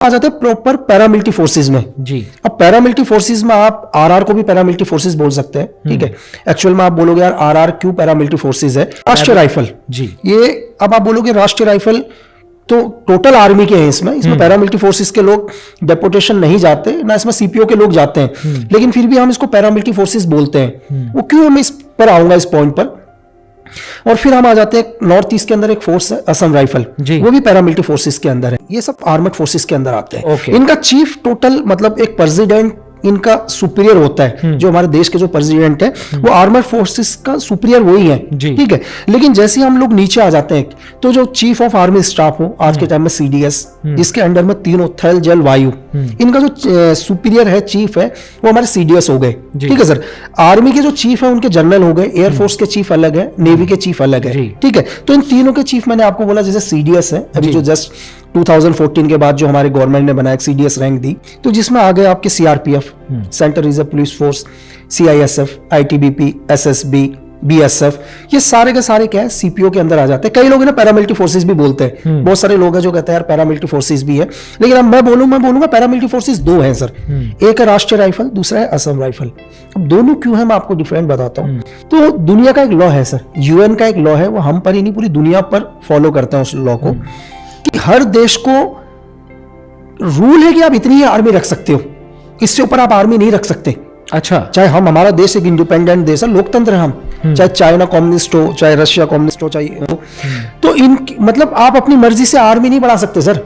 आ जाते हैं proper paramilitary forces में जी। अब पैरामिलिट्री फोर्सेज में आप आरआर को भी पैरामिलिट्री फोर्सेज बोल सकते हैं, ठीक है। एक्चुअल में आप बोलोगे यार आरआर क्यों पैरामिलिट्री फोर्सेज है? राष्ट्रीय राइफल जी, ये अब आप बोलोगे राष्ट्रीय राइफल तो टोटल आर्मी के हैं, इसमें पैरामिलिट्री फोर्सेज के लोग डेपुटेशन नहीं जाते ना, इसमें सीपीओ के लोग जाते हैं, लेकिन फिर भी हम इसको पैरामिलिट्री फोर्सेज बोलते हैं। वो क्यों, मैं इस पर आऊंगा इस पॉइंट पर। और फिर हम आ जाते हैं नॉर्थ ईस्ट के अंदर एक फोर्स है असम राइफल, वो भी पैरामिलिट्री फोर्सेस के अंदर है। ये सब आर्मड फोर्सेस के अंदर आते हैं। इनका चीफ टोटल मतलब एक प्रेसिडेंट इनका सुपीरियर होता है, जो हमारे देश के जो प्रेसिडेंट है वो आर्मड फोर्सेस का सुपीरियर वही है, ठीक है। लेकिन जैसे हम लोग नीचे आ जाते हैं तो जो चीफ ऑफ आर्मी स्टाफ हो आज के टाइम में सीडीएस, जिसके अंडर में तीनों थल जल वायु, इनका जो सुपीरियर है चीफ है वो हमारे सीडीएस हो गए, ठीक है सर। आर्मी के जो चीफ है उनके जनरल हो गए, एयरफोर्स के चीफ अलग है, नेवी के चीफ अलग है, ठीक है। तो इन तीनों के चीफ मैंने आपको बोला जैसे सीडीएस है अभी जो जस्ट 2014 के बाद जो हमारे गवर्नमेंट ने बनाया सीडीएस रैंक दी, तो जिसमें आ गए आपके CRPF, central reserve police force, CISF, ITBP, SSB, BSF, ये सारे के सारे क्या है सीपीओ के अंदर आ जाते हैं। कई लोग ना पैरामिलिट्री फोर्सेस भी बोलते हैं, बहुत सारे लोग हैं जो कहते हैं यार पैरामिलिट्री फोर्सेस भी है, लेकिन अब मैं बोलूंगा पैरामिलिट्री फोर्सेस दो हैं सर, एक है राष्ट्रीय राइफल, दूसरा है असम राइफल। अब दोनों क्यों है मैं आपको डिफरेंट बताता हूँ। तो दुनिया का एक लॉ है सर, यूएन का एक लॉ है, वो हम पर ही नहीं पूरी दुनिया पर फॉलो करते हैं उस लॉ को, कि हर देश को रूल है कि आप इतनी ही आर्मी रख सकते हो, इससे ऊपर आप आर्मी नहीं रख सकते। अच्छा, चाहे हमारा देश एक इंडिपेंडेंट देश है, लोकतंत्र है हम, चाहे चाइना कम्युनिस्ट हो, चाहे रशिया कम्युनिस्ट हो, चाहे तो इन मतलब आप अपनी मर्जी से आर्मी नहीं बढ़ा सकते सर।